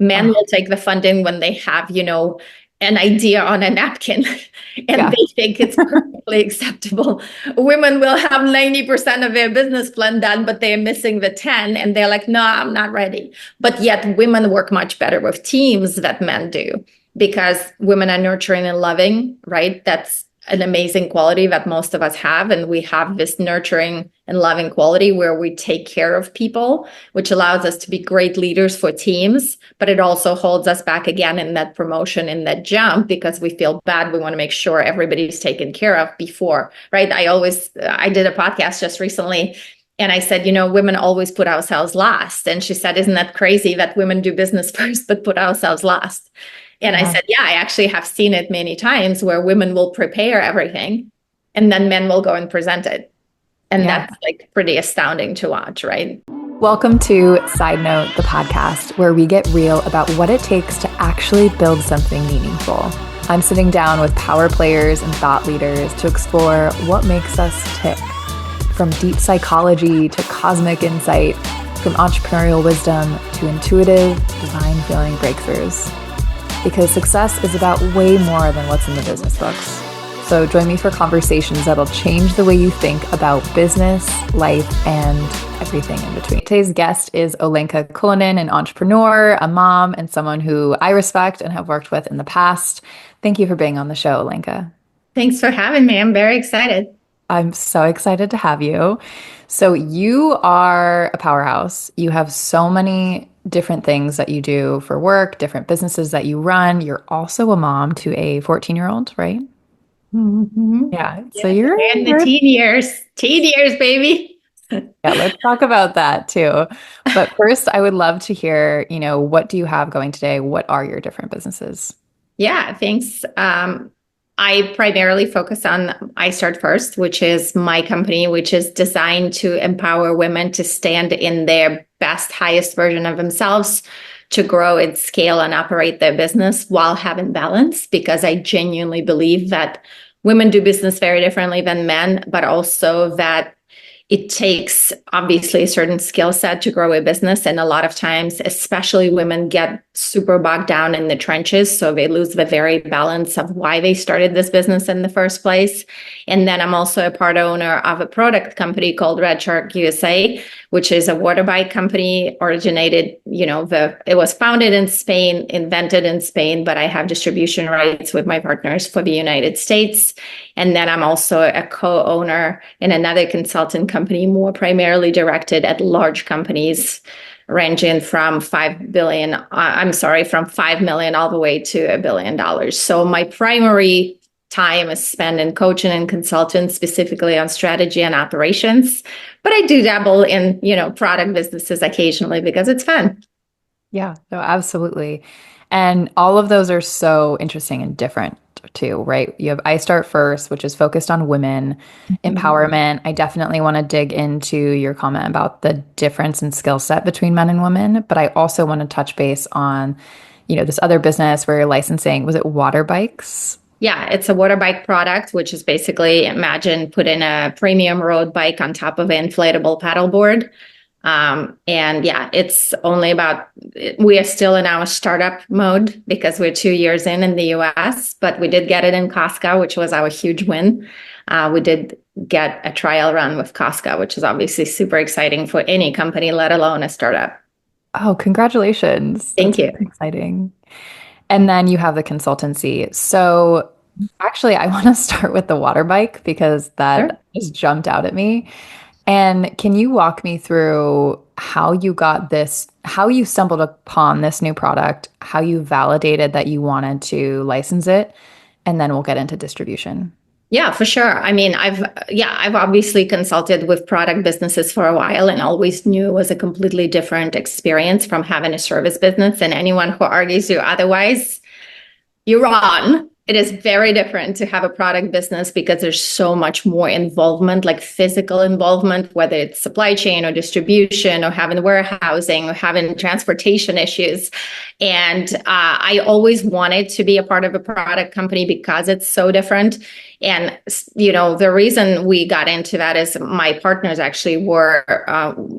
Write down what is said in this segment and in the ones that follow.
Men Oh, will take the funding when they have, an idea on a napkin and yeah. they think it's perfectly acceptable. Women will have 90% of their business plan done, but they're missing the 10 and they're like, no, I'm not ready. But yet women work much better with teams that men do because women are nurturing and loving, right? That's an amazing quality that most of us have. And we have this nurturing and loving quality where we take care of people, which allows us to be great leaders for teams, but it also holds us back again in that promotion, in that jump, because we feel bad. We want to make sure everybody's taken care of before, right? I did a podcast just recently and I said, women always put ourselves last. And she said, isn't that crazy that women do business first, but put ourselves last? And I Yeah. said, yeah, I actually have seen it many times where women will prepare everything and then men will go and present it. And Yeah. that's like pretty astounding to watch, right? Welcome to Side Note, the podcast where we get real about what it takes to actually build something meaningful. I'm sitting down with power players and thought leaders to explore what makes us tick. From deep psychology to cosmic insight, from entrepreneurial wisdom to intuitive, divine feeling breakthroughs. Because success is about way more than what's in the business books. So join me for conversations that'll change the way you think about business, life, and everything in between. Today's guest is Olenka Cullinan, an entrepreneur, a mom, and someone who I respect and have worked with in the past. Thank you for being on the show, Olenka. Thanks for having me. I'm very excited. I'm so excited to have you. So you are a powerhouse. You have so many different things that you do for work, different businesses that you run. You're also a mom to a 14-year-old, right? Mm-hmm. Yeah. So Yes, and the teen years, baby. yeah, let's talk about that too. But first, I would love to hear, what do you have going today? What are your different businesses? Yeah, thanks. I primarily focus on I Start First, which is my company, which is designed to empower women to stand in their best, highest version of themselves, to grow and scale and operate their business while having balance, because I genuinely believe that women do business very differently than men, but also that it takes obviously a certain skill set to grow a business. And a lot of times, especially women get super bogged down in the trenches. So they lose the very balance of why they started this business in the first place. And then I'm also a part owner of a product company called Red Shark USA, which is a water bike company originated, it was founded in Spain, invented in Spain, but I have distribution rights with my partners for the United States. And then I'm also a co-owner in another consultant company, more primarily directed at large companies, ranging from from 5 million all the way to $1 billion. So my primary time is spent in coaching and consulting, specifically on strategy and operations. But I do dabble in, product businesses occasionally because it's fun. Yeah, no, absolutely. And all of those are so interesting and different too, right? You have I Start First, which is focused on women empowerment. I definitely want to dig into your comment about the difference in skill set between men and women, but I also want to touch base on, this other business where you're licensing, was it water bikes? Yeah, it's a water bike product, which is basically imagine putting a premium road bike on top of an inflatable paddleboard. And yeah, it's only we are still in our startup mode because we're 2 years in the US, but we did get it in Costco, which was our huge win. We did get a trial run with Costco, which is obviously super exciting for any company, let alone a startup. Oh, congratulations. Thank That's you. really exciting. And then you have the consultancy. So actually, I want to start with the water bike because Sure. that just jumped out at me. And can you walk me through how you got this, how you stumbled upon this new product, how you validated that you wanted to license it, and then we'll get into distribution. Yeah, for sure. I mean, I've obviously consulted with product businesses for a while and always knew it was a completely different experience from having a service business. And anyone who argues you otherwise, you're wrong. It is very different to have a product business because there's so much more involvement, like physical involvement, whether it's supply chain or distribution or having warehousing or having transportation issues. And I always wanted to be a part of a product company because it's so different. And, the reason we got into that is my partners actually were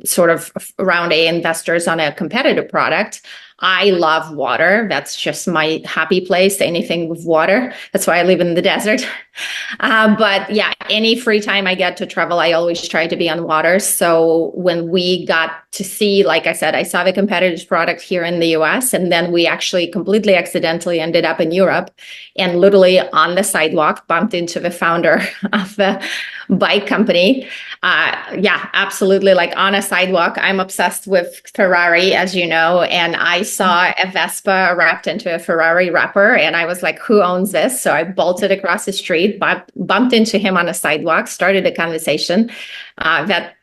sort of round A investors on a competitive product. I love water. That's just my happy place, anything with water. That's why I live in the desert. But yeah, any free time I get to travel, I always try to be on water. So when we got to see, like I said, I saw the competitor's product here in the US, and then we actually completely accidentally ended up in Europe and literally on the sidewalk bumped into the founder of the bike company. Yeah, absolutely. Like on a sidewalk, I'm obsessed with Ferrari, as you know, and I saw a Vespa wrapped into a Ferrari wrapper, and I was like, "Who owns this?" So I bolted across the street, bumped into him on a sidewalk, started a conversation that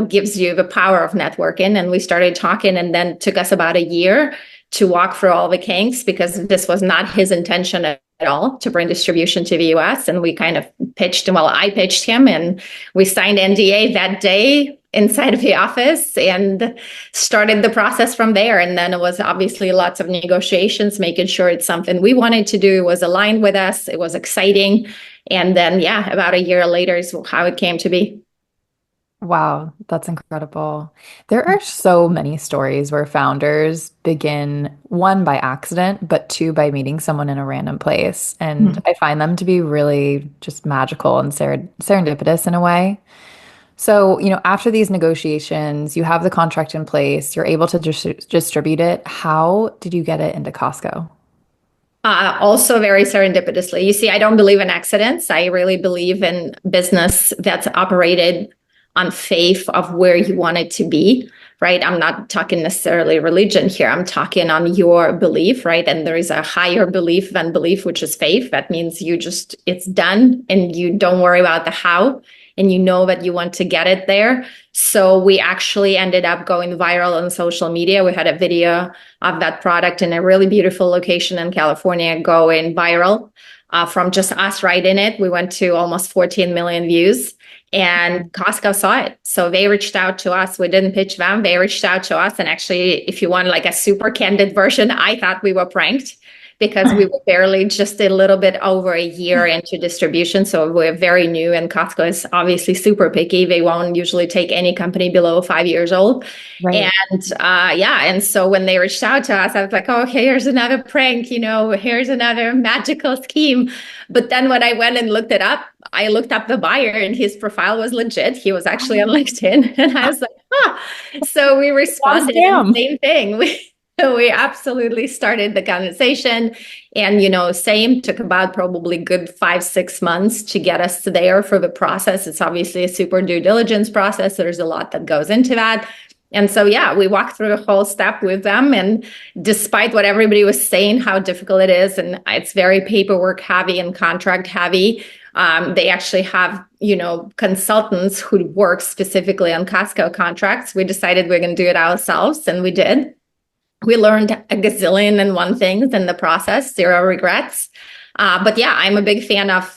gives you the power of networking, and we started talking, and then took us about a year to walk through all the kinks because this was not his intention at all to bring distribution to the US. And we kind of pitched him, well, I pitched him, and we signed NDA that day inside of the office and started the process from there. And then it was obviously lots of negotiations, making sure it's something we wanted to do, was aligned with us, it was exciting. And then, yeah, about a year later is how it came to be. Wow, that's incredible. There are so many stories where founders begin one by accident, but two by meeting someone in a random place. And I find them to be really just magical and serendipitous in a way. So, after these negotiations, you have the contract in place, you're able to distribute it. How did you get it into Costco? Also very serendipitously. You see, I don't believe in accidents. I really believe in business that's operated on faith of where you want it to be, right? I'm not talking necessarily religion here. I'm talking on your belief, right? And there is a higher belief than belief, which is faith. That means it's done and you don't worry about the how, and you know that you want to get it there. So we actually ended up going viral on social media. We had a video of that product in a really beautiful location in California going viral from just us right in it. We went to almost 14 million views. And Costco saw it. So they reached out to us. We didn't pitch them. They reached out to us. And actually, if you want like a super candid version, I thought we were pranked because we were barely just a little bit over a year into distribution. So we're very new, and Costco is obviously super picky. They won't usually take any company below 5 years old. Right. And yeah, and so when they reached out to us, I was like, oh, okay, here's another prank, here's another magical scheme. But then when I went and looked it up, I looked up the buyer and his profile was legit. He was actually on LinkedIn. And I was like, huh. So we responded the same thing. We absolutely started the conversation, and same took about probably good 5-6 months to get us to there for the process. It's obviously a super due diligence process. There's a lot that goes into that. And so, yeah, we walked through the whole step with them. And despite what everybody was saying, how difficult it is, and it's very paperwork heavy and contract heavy, they actually have, consultants who work specifically on Costco contracts. We decided we're going to do it ourselves, and we did. We learned a gazillion and one things in the process, zero regrets. But yeah, I'm a big fan of,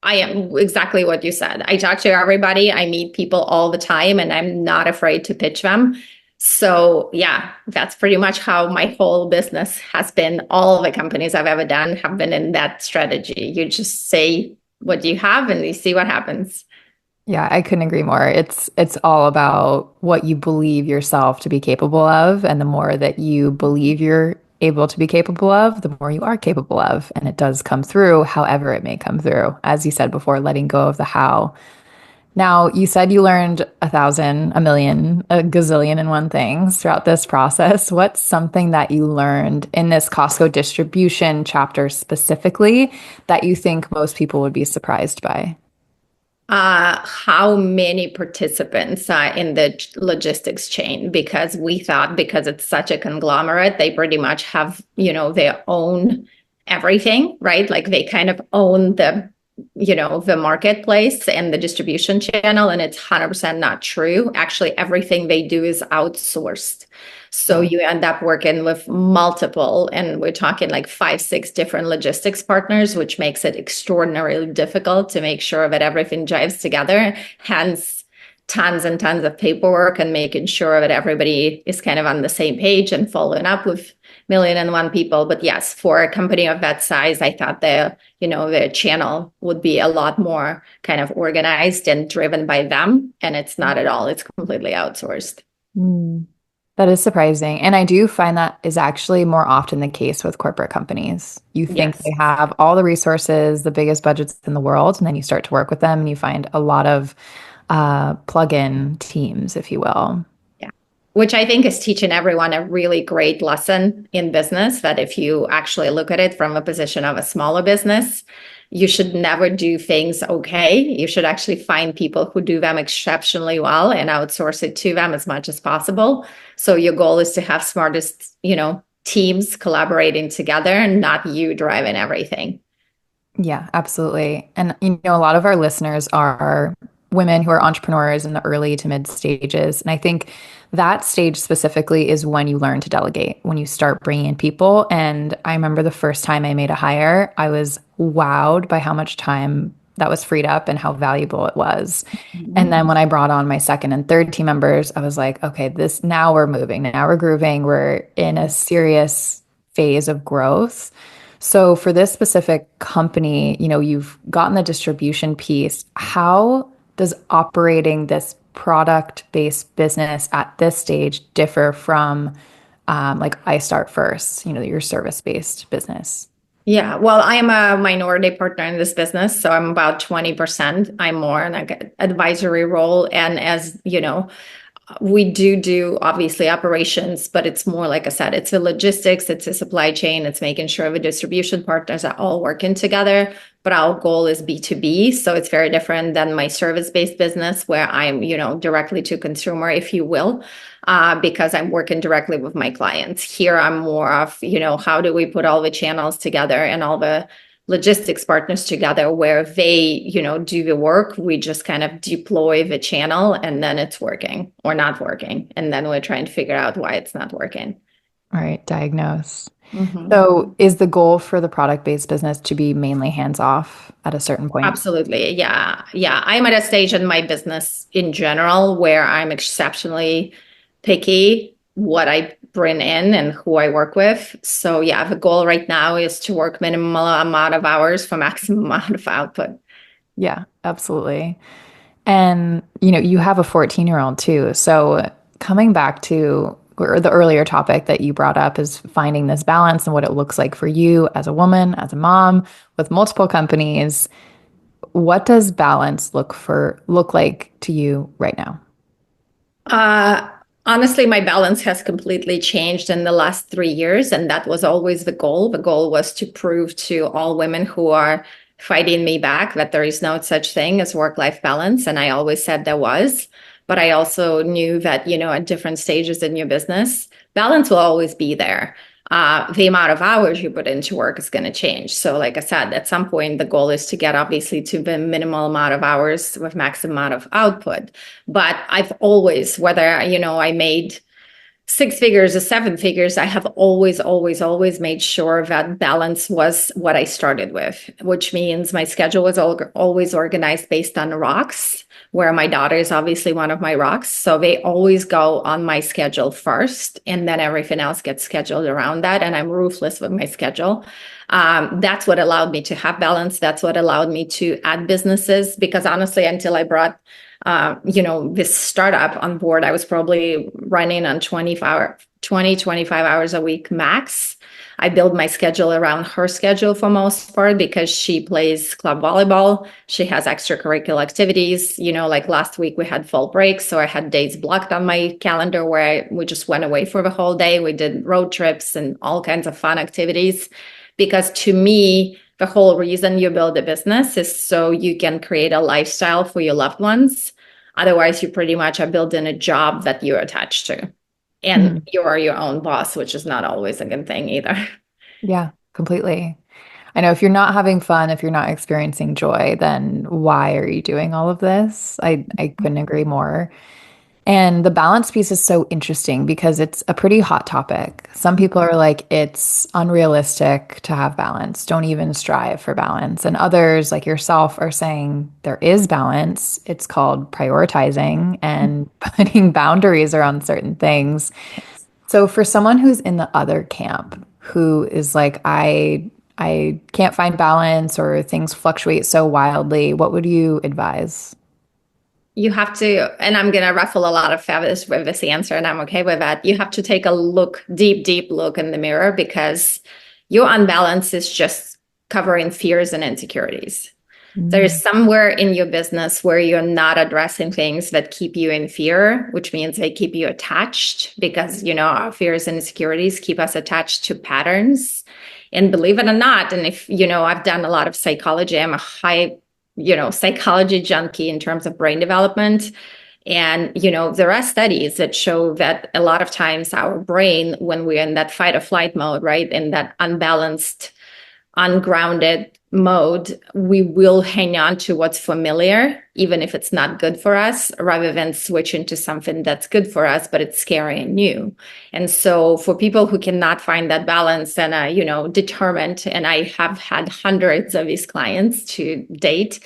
I am exactly what you said. I talk to everybody. I meet people all the time, and I'm not afraid to pitch them. So yeah, that's pretty much how my whole business has been. All the companies I've ever done have been in that strategy. You just say what you have and you see what happens. Yeah, I couldn't agree more. It's all about what you believe yourself to be capable of, and the more that you believe you're able to be capable of, the more you are capable of, and it does come through however it may come through. As you said before, letting go of the how. Now, you said you learned 1,000, a million, a gazillion and one things throughout this process. What's something that you learned in this Costco distribution chapter specifically that you think most people would be surprised by? How many participants in the logistics chain, because we thought because it's such a conglomerate, they pretty much have, they own everything, right? Like they kind of own the marketplace and the distribution channel. And it's 100% not true. Actually, everything they do is outsourced. So you end up working with multiple, and we're talking like 5-6 different logistics partners, which makes it extraordinarily difficult to make sure that everything jives together. Hence, tons and tons of paperwork and making sure that everybody is kind of on the same page and following up with 1,000,001 people. But yes, for a company of that size, I thought the channel would be a lot more kind of organized and driven by them. And it's not at all. It's completely outsourced. Mm. That is surprising. And I do find that is actually more often the case with corporate companies. You think Yes. they have all the resources, the biggest budgets in the world, and then you start to work with them and you find a lot of plug-in teams, if you will. Yeah. Which I think is teaching everyone a really great lesson in business that if you actually look at it from a position of a smaller business, you should never do things okay. You should actually find people who do them exceptionally well and outsource it to them as much as possible. So your goal is to have smartest, teams collaborating together and not you driving everything. Yeah, absolutely. And a lot of our listeners are women who are entrepreneurs in the early to mid stages. And I think that stage specifically is when you learn to delegate, when you start bringing in people. And I remember the first time I made a hire, I was wowed by how much time that was freed up and how valuable it was. And then when I brought on my second and third team members, I was like, okay, this now we're moving, now we're grooving, we're in a serious phase of growth. So for this specific company, you've gotten the distribution piece. How does operating this product-based business at this stage differ from like I Start First, your service-based business? Yeah, well, I am a minority partner in this business, so I'm about 20%. I'm more in like an advisory role. And as you know, we do obviously operations, but it's more like I said, it's the logistics, it's a supply chain, it's making sure the distribution partners are all working together. But our goal is B2B. So it's very different than my service-based business where I'm, directly to consumer, if you will, because I'm working directly with my clients. Here I'm more of, how do we put all the channels together and all the logistics partners together where they, do the work. We just kind of deploy the channel and then it's working or not working. And then we're trying to figure out why it's not working. All right, diagnose. Mhm. So is the goal for the product-based business to be mainly hands-off at a certain point? Absolutely. Yeah. Yeah. I'm at a stage in my business in general where I'm exceptionally picky what I bring in and who I work with. So yeah, the goal right now is to work minimal amount of hours for maximum amount of output. Yeah, absolutely. And you have a 14-year-old too. So coming back to or the earlier topic that you brought up is finding this balance and what it looks like for you as a woman, as a mom with multiple companies. What does balance look like to you right now? Uh, Honestly, my balance has completely changed in the last 3 years, and that was always the goal. The goal was to prove to all women who are fighting me back that there is no such thing as work-life balance, and I always said there was. But I also knew that, at different stages in your business, balance will always be there. The amount of hours you put into work is going to change. So, like I said, at some point, the goal is to get obviously to the minimal amount of hours with maximum amount of output. But I've always, whether, I made six figures or seven figures, I have always, always, always made sure that balance was what I started with, which means my schedule was always organized based on rocks, where my daughter is obviously one of my rocks. So they always go on my schedule first, and then everything else gets scheduled around that. And I'm ruthless with my schedule. That's what allowed me to have balance. That's what allowed me to add businesses, because honestly, until I brought this startup on board, I was probably running on 25 hours a week max. I build my schedule around her schedule for most part because she plays club volleyball. She has extracurricular activities. Like last week we had fall break. So I had days blocked on my calendar where we just went away for the whole day. We did road trips and all kinds of fun activities. Because to me, the whole reason you build a business is so you can create a lifestyle for your loved ones. Otherwise, you pretty much are building a job that you're attached to. And Mhm. you are your own boss, which is not always a good thing either. Yeah, completely. I know if you're not having fun, if you're not experiencing joy, then why are you doing all of this? I couldn't agree more. And the balance piece is so interesting because it's a pretty hot topic. Some people are like, it's unrealistic to have balance. Don't even strive for balance. And others, like yourself, are saying there is balance. It's called prioritizing and putting boundaries around certain things. So for someone who's in the other camp, who is like, I can't find balance or things fluctuate so wildly, what would you advise? You have to, and I'm going to ruffle a lot of feathers with this answer, and I'm okay with that. You have to take a look, deep look in the mirror, because your unbalance is just covering fears and insecurities. There's Mm. somewhere in your business where you're not addressing things that keep you in fear, which means they keep you attached, because, our fears and insecurities keep us attached to patterns. And believe it or not, and if, I've done a lot of psychology, I'm a high, psychology junkie in terms of brain development. And, there are studies that show that a lot of times our brain, when we're in that fight or flight mode, right, in that unbalanced, ungrounded mode, we will hang on to what's familiar, even if it's not good for us, rather than switch into something that's good for us, but it's scary and new. And so for people who cannot find that balance and are, determined, and I have had hundreds of these clients to date,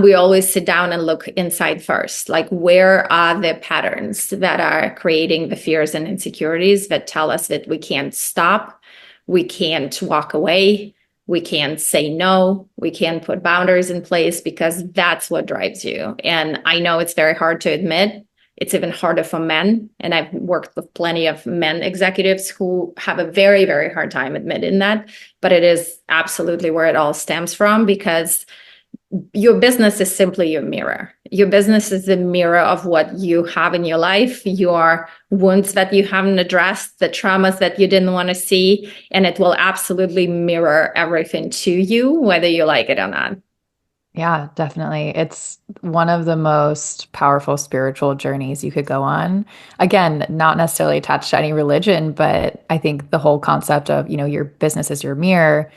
we always sit down and look inside first. Like, where are the patterns that are creating the fears and insecurities that tell us that we can't stop, we can't walk away, we can't say no, we can't put boundaries in place, because that's what drives you. And I know it's very hard to admit. It's even harder for men. And I've worked with plenty of men executives who have a very, very hard time admitting that. But it is absolutely where it all stems from, because your business is simply your mirror. Your business is the mirror of what you have in your life, your wounds that you haven't addressed, the traumas that you didn't want to see, and it will absolutely mirror everything to you, whether you like it or not. Yeah, definitely. It's one of the most powerful spiritual journeys you could go on. Again, not necessarily attached to any religion, but I think the whole concept of, your business is your mirror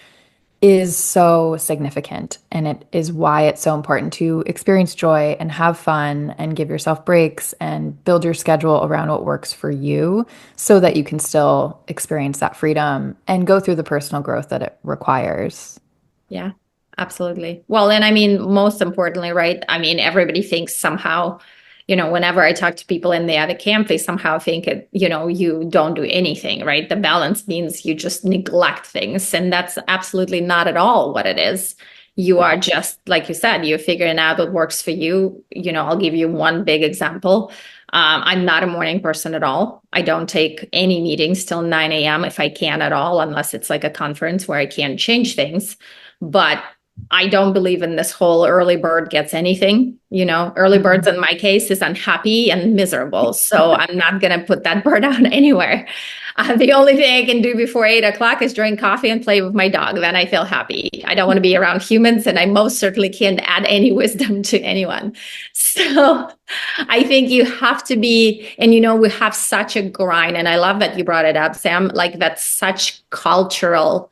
is so significant. And it is why it's so important to experience joy and have fun and give yourself breaks and build your schedule around what works for you so that you can still experience that freedom and go through the personal growth that it requires. Yeah, absolutely. Well, and I mean, most importantly, right? I mean, everybody thinks somehow, whenever I talk to people in the other camp, they somehow think it, you don't do anything, right? The balance means you just neglect things. And that's absolutely not at all what it is. You are just, like you said, you're figuring out what works for you. I'll give you one big example. I'm not a morning person at all. I don't take any meetings till 9 a.m. if I can at all, unless it's like a conference where I can't change things. But I don't believe in this whole early bird gets anything. Early birds in my case is unhappy and miserable. So I'm not going to put that bird out anywhere. The only thing I can do before 8 o'clock is drink coffee and play with my dog. Then I feel happy. I don't want to be around humans, and I most certainly can't add any wisdom to anyone. So I think you have to be, and we have such a grind. And I love that you brought it up, Sam. Like, that's such cultural,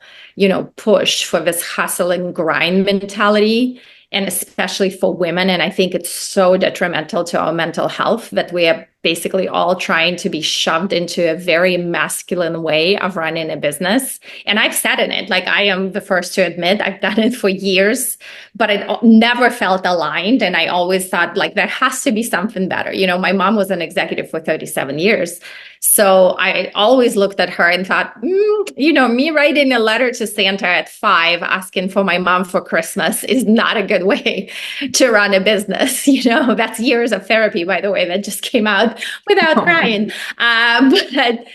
push for this hustle and grind mentality, and especially for women. And I think it's so detrimental to our mental health that we are basically all trying to be shoved into a very masculine way of running a business. And I've sat in it. Like, I am the first to admit I've done it for years, but it never felt aligned. And I always thought, like, there has to be something better. My mom was an executive for 37 years. So I always looked at her and thought, me writing a letter to Santa at 5 asking for my mom for Christmas is not a good way to run a business. That's years of therapy, by the way, that just came out without crying. But,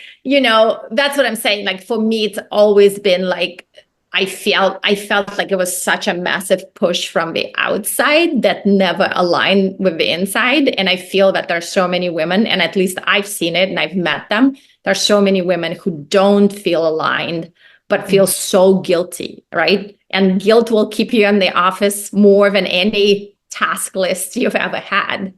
that's what I'm saying. Like, for me, it's always been like, I felt like it was such a massive push from the outside that never aligned with the inside. And I feel that there's so many women, and at least I've seen it and I've met them. There's so many women who don't feel aligned, but feel so guilty, right? And guilt will keep you in the office more than any task list you've ever had.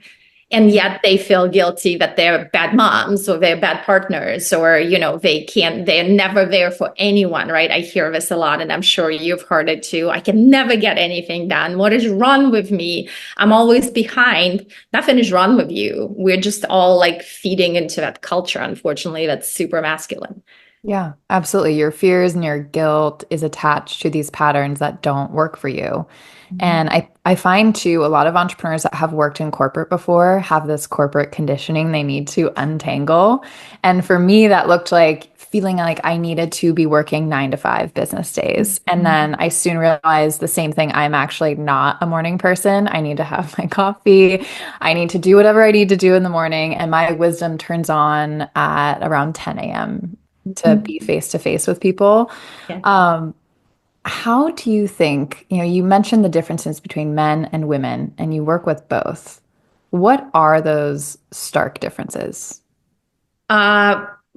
And yet they feel guilty that they're bad moms or they're bad partners, or, they're never there for anyone, right? I hear this a lot, and I'm sure you've heard it too. I can never get anything done. What is wrong with me? I'm always behind. Nothing is wrong with you. We're just all like feeding into that culture, unfortunately, that's super masculine. Yeah, absolutely. Your fears and your guilt is attached to these patterns that don't work for you. And I find too, a lot of entrepreneurs that have worked in corporate before have this corporate conditioning they need to untangle. And for me, that looked like feeling like I needed to be working 9 to 5 business days. And then I soon realized the same thing. I'm actually not a morning person. I need to have my coffee. I need to do whatever I need to do in the morning. And my wisdom turns on at around 10 a.m. to be face to face with people. Yeah. How do you think, you mentioned the differences between men and women, and you work with both. What are those stark differences?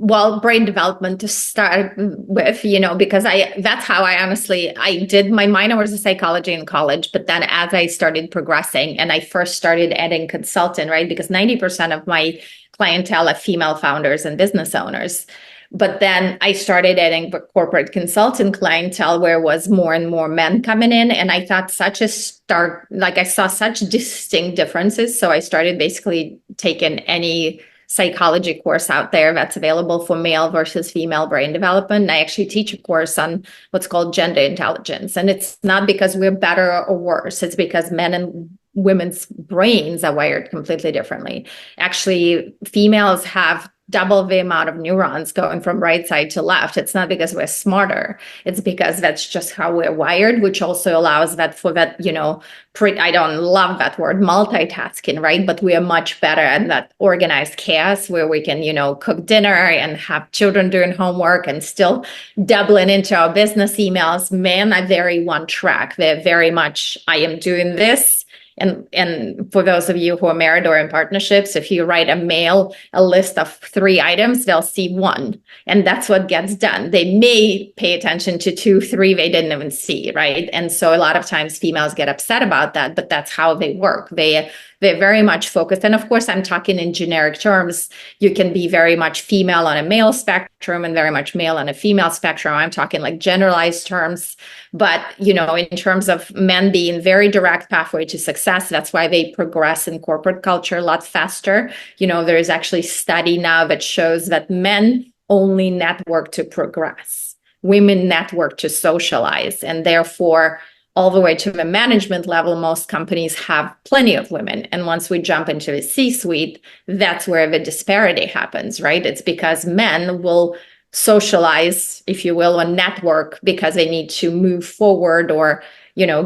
Well, brain development to start with, because that's how I did my minor was in psychology in college. But then as I started progressing and I first started adding consultant, right? Because 90% of my clientele are female founders and business owners. But then I started adding corporate consultant clientele where was more and more men coming in. And I thought I saw such distinct differences. So I started basically taking any psychology course out there that's available for male versus female brain development. And I actually teach a course on what's called gender intelligence. And it's not because we're better or worse. It's because men and women's brains are wired completely differently. Actually, females have double the amount of neurons going from right side to left. It's not because we're smarter. It's because that's just how we're wired, which also allows that for that, I don't love that word multitasking, right? But we are much better at that organized chaos where we can, cook dinner and have children doing homework and still doubling into our business emails. Men are very one track. They're very much, I am doing this. And for those of you who are married or in partnerships, if you write a list of 3 items, they'll see 1. And that's what gets done. They may pay attention to 2, 3 they didn't even see, right? And so a lot of times females get upset about that, but that's how they work. They're very much focused. And of course, I'm talking in generic terms. You can be very much female on a male spectrum and very much male on a female spectrum. I'm talking like generalized terms. But, in terms of men being very direct pathway to success, that's why they progress in corporate culture a lot faster. There is actually study now that shows that men only network to progress. Women network to socialize. And therefore, all the way to the management level, most companies have plenty of women. And once we jump into the C-suite, that's where the disparity happens, right? It's because men will socialize, if you will, or network because they need to move forward or,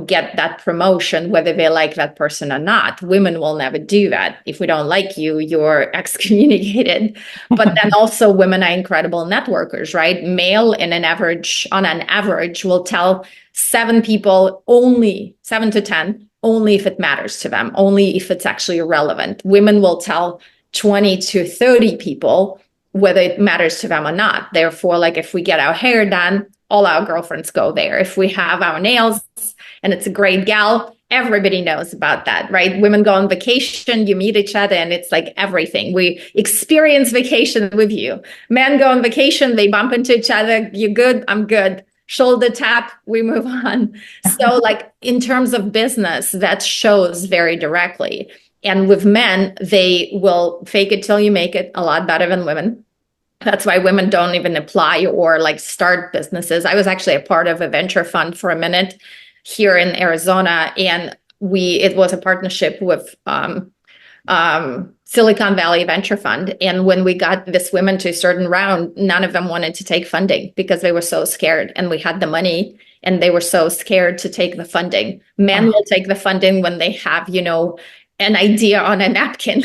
get that promotion, whether they like that person or not. Women will never do that. If we don't like you, you're excommunicated. But then also women are incredible networkers, right? Male on an average will tell 7 people only, 7 to 10, only if it matters to them, only if it's actually relevant. Women will tell 20 to 30 people whether it matters to them or not. Therefore, like if we get our hair done, all our girlfriends go there. If we have our nails and it's a great gal, everybody knows about that, right? Women go on vacation, you meet each other, and it's like everything. We experience vacation with you. Men go on vacation, they bump into each other. You good? I'm good. Shoulder tap, we move on. So like in terms of business, that shows very directly. And with men, they will fake it till you make it a lot better than women. That's why women don't even apply or like start businesses. I was actually a part of a venture fund for a minute here in Arizona, and it was a partnership with Silicon Valley Venture Fund. And when we got this women to a certain round, none of them wanted to take funding because they were so scared. And we had the money and they were so scared to take the funding. Men will take the funding when they have, an idea on a napkin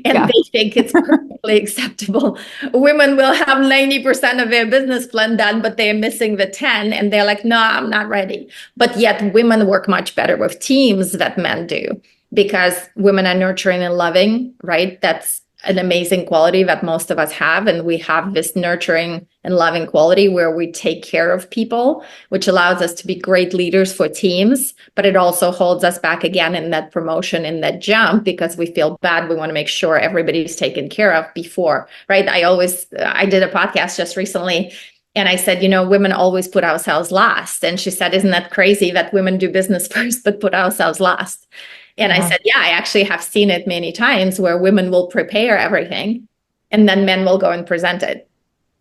and they think it's perfectly acceptable. Women will have 90% of their business plan done, but they're missing the 10 and they're like, no, I'm not ready. But yet women work much better with teams than men do because women are nurturing and loving, right? That's an amazing quality that most of us have. And we have this nurturing and loving quality where we take care of people, which allows us to be great leaders for teams, but it also holds us back again in that promotion, in that jump, because we feel bad. We want to make sure everybody's taken care of before, right? I did a podcast just recently and I said, women always put ourselves last. And she said, isn't that crazy that women do business first, but put ourselves last? And I said, yeah, I actually have seen it many times where women will prepare everything and then men will go and present it.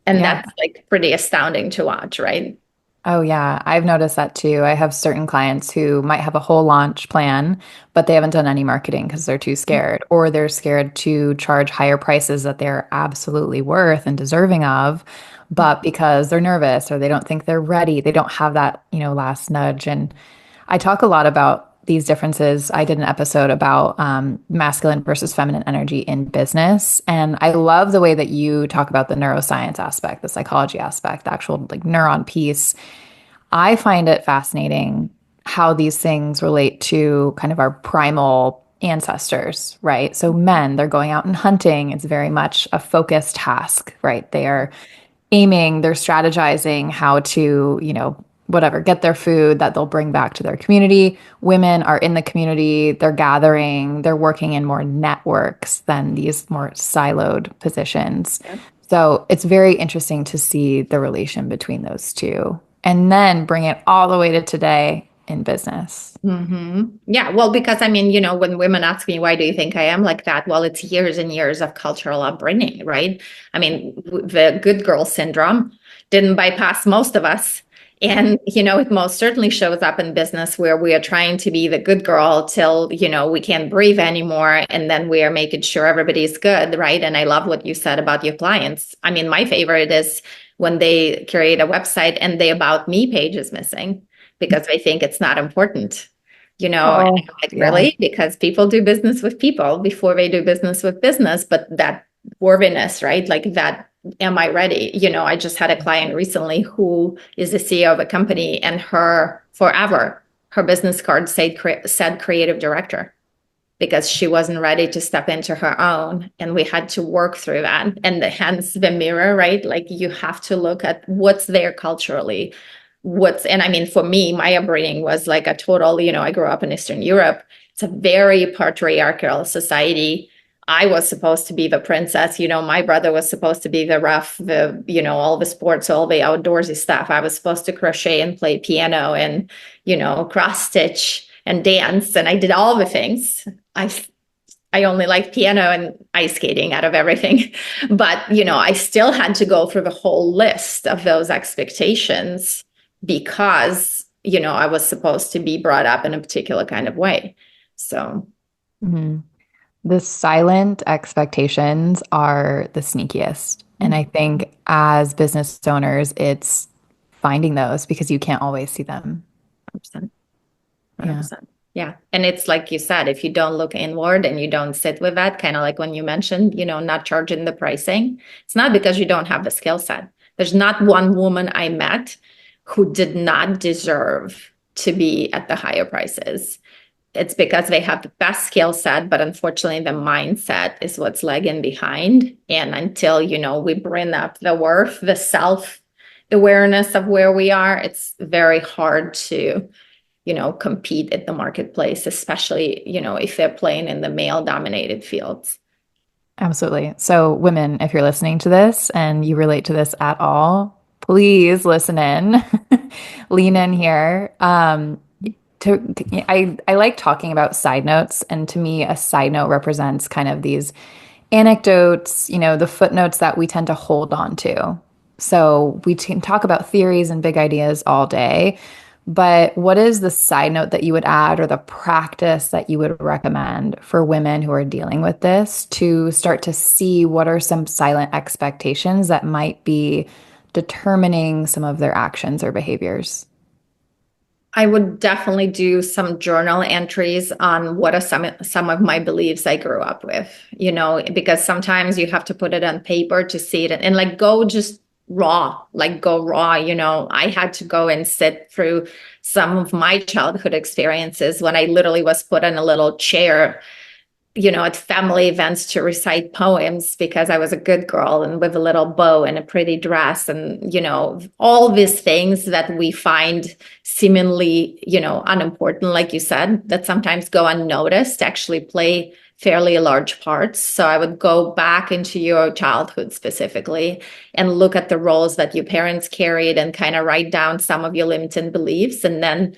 And that's like pretty astounding to watch, right? Oh, yeah. I've noticed that too. I have certain clients who might have a whole launch plan, but they haven't done any marketing because they're too scared, or they're scared to charge higher prices that they're absolutely worth and deserving of. but because they're nervous or they don't think they're ready, they don't have that, last nudge. And I talk a lot about these differences. I did an episode about masculine versus feminine energy in business. And I love the way that you talk about the neuroscience aspect, the psychology aspect, the actual like neuron piece. I find it fascinating how these things relate to kind of our primal ancestors, right? So men, they're going out and hunting. It's very much a focused task, right? They are aiming, they're strategizing how to, whatever, get their food that they'll bring back to their community. Women are in the community, they're gathering, they're working in more networks than these more siloed positions. Yeah. So it's very interesting to see the relation between those two and then bring it all the way to today in business. Yeah. Well, because I mean, when women ask me, why do you think I am like that? Well, it's years and years of cultural upbringing, right? I mean, the good girl syndrome didn't bypass most of us. And, it most certainly shows up in business where we are trying to be the good girl till, we can't breathe anymore. And then we are making sure everybody's good, right? And I love what you said about your clients. I mean, my favorite is when they create a website and the About Me page is missing because they think it's not important, and I'm like, Yeah. really? Because people do business with people before they do business with business, but that worthiness, right? Like that, am I ready? I just had a client recently who is the CEO of a company and her business card said creative director because she wasn't ready to step into her own. And we had to work through that. And hence the mirror, right? Like you have to look at what's there culturally. And I mean, for me, my upbringing was like a total, I grew up in Eastern Europe. It's a very patriarchal society. I was supposed to be the princess, my brother was supposed to be the rough, all the sports, all the outdoorsy stuff. I was supposed to crochet and play piano and, cross stitch and dance. And I did all the things. I only liked piano and ice skating out of everything. But, I still had to go through the whole list of those expectations because, I was supposed to be brought up in a particular kind of way. So. Mm-hmm. The silent expectations are the sneakiest. And I think as business owners, it's finding those because you can't always see them. 100%. 100%. Yeah. And it's like you said, if you don't look inward and you don't sit with that, kind of like when you mentioned, not charging the pricing, it's not because you don't have the skill set. There's not one woman I met who did not deserve to be at the higher prices. It's because they have the best skill set, but unfortunately the mindset is what's lagging behind. And until, we bring up the worth, the self-awareness of where we are, it's very hard to, compete at the marketplace, especially, if they're playing in the male-dominated fields. Absolutely. So women, if you're listening to this and you relate to this at all, please listen in, lean in here. I like talking about side notes. And to me, a side note represents kind of these anecdotes, the footnotes that we tend to hold on to. So we can talk about theories and big ideas all day, but what is the side note that you would add or the practice that you would recommend for women who are dealing with this to start to see what are some silent expectations that might be determining some of their actions or behaviors? I would definitely do some journal entries on what are some of my beliefs I grew up with, because sometimes you have to put it on paper to see it and like go raw. I had to go and sit through some of my childhood experiences when I literally was put in a little chair, at family events to recite poems because I was a good girl and with a little bow and a pretty dress and, all these things that we find seemingly, unimportant, like you said, that sometimes go unnoticed, actually play fairly large parts. So I would go back into your childhood specifically and look at the roles that your parents carried and kind of write down some of your limiting beliefs. And then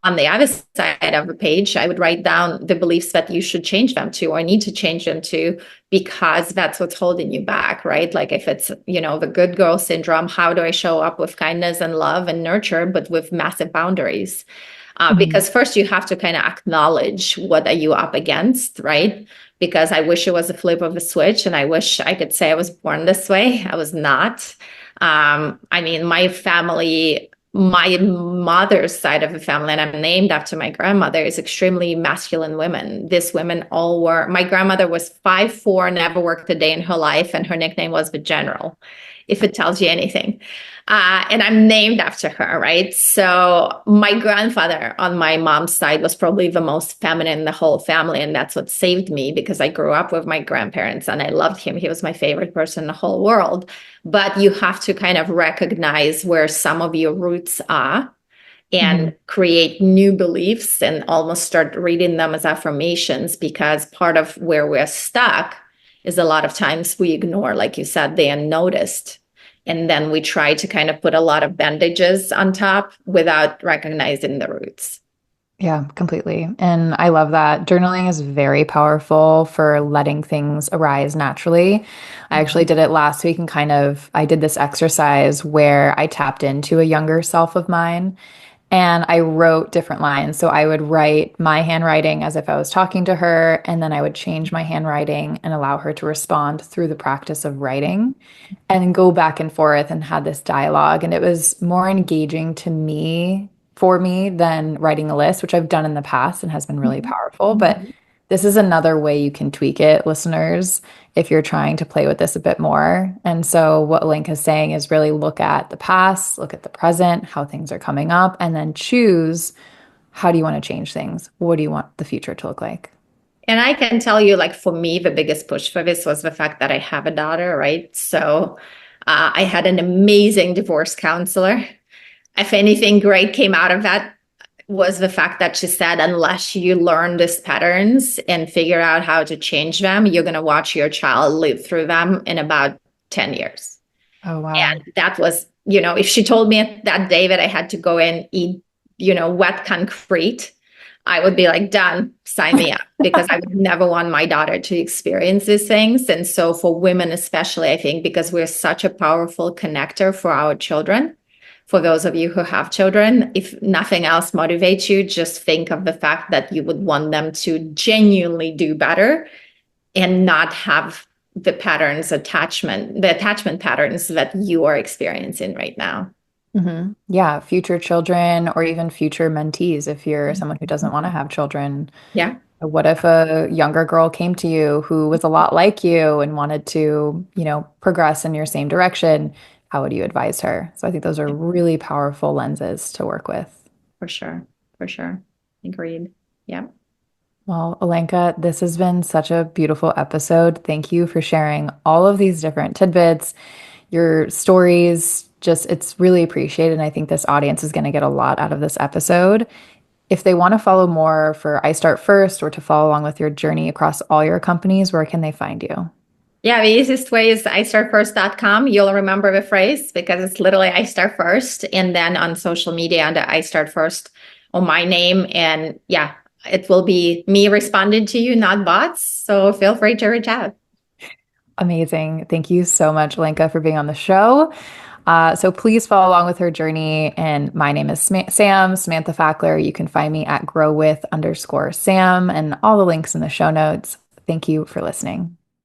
on the other side of the page, I would write down the beliefs that you should change them to or need to change them to because that's what's holding you back, right? Like if it's, the good girl syndrome, how do I show up with kindness and love and nurture, but with massive boundaries? Because first you have to kind of acknowledge what are you up against, right? Because I wish it was a flip of a switch and I wish I could say I was born this way. I was not. I mean, my family, my mother's side of the family, and I'm named after my grandmother, is extremely masculine women. These women all were, my grandmother was 5'4", never worked a day in her life, and her nickname was the General, if it tells you anything. And I'm named after her, right? So my grandfather on my mom's side was probably the most feminine in the whole family. And that's what saved me because I grew up with my grandparents and I loved him. He was my favorite person in the whole world. But you have to kind of recognize where some of your roots are and create new beliefs and almost start reading them as affirmations, because part of where we're stuck is a lot of times we ignore, like you said, the unnoticed. And then we try to kind of put a lot of bandages on top without recognizing the roots. Yeah, completely. And I love that. Journaling is very powerful for letting things arise naturally. I actually did it last week and I did this exercise where I tapped into a younger self of mine and I wrote different lines. So I would write my handwriting as if I was talking to her, and then I would change my handwriting and allow her to respond through the practice of writing and go back and forth and had this dialogue. And it was more engaging to me for me than writing a list, which I've done in the past and has been really powerful. But this is another way you can tweak it, listeners, if you're trying to play with this a bit more. And so what Olenka is saying is really look at the past, look at the present, how things are coming up, and then choose, how do you want to change things? What do you want the future to look like? And I can tell you, like, for me, the biggest push for this was the fact that I have a daughter, right? So I had an amazing divorce counselor. If anything great came out of that, was the fact that she said, unless you learn these patterns and figure out how to change them, you're going to watch your child live through them in about 10 years. Oh, wow. And that was, if she told me that day that I had to go and eat, wet concrete, I would be like, done, sign me up, because I would never want my daughter to experience these things. And so for women, especially, I think, because we're such a powerful connector for our children, for those of you who have children, if nothing else motivates you, just think of the fact that you would want them to genuinely do better and not have the attachment patterns that you are experiencing right now. Yeah, future children or even future mentees, if you're someone who doesn't want to have children. Yeah, What if a younger girl came to you who was a lot like you and wanted to, progress in your same direction? How would you advise her? So I think those are really powerful lenses to work with. for sure. For sure. Agreed. Yeah. Well, Olenka, this has been such a beautiful episode. Thank you for sharing all of these different tidbits, your stories. Just, it's really appreciated. And I think this audience is going to get a lot out of this episode. If they want to follow more for I Start First or to follow along with your journey across all your companies, where can they find you? Yeah, the easiest way is istartfirst.com. You'll remember the phrase because it's literally I Start First. And then on social media under I Start First or my name. And yeah, it will be me responding to you, not bots. So feel free to reach out. Amazing. Thank you so much, Olenka, for being on the show. So please follow along with her journey. And my name is Sam, Samantha Fackler. You can find me at growwith_Sam and all the links in the show notes. Thank you for listening.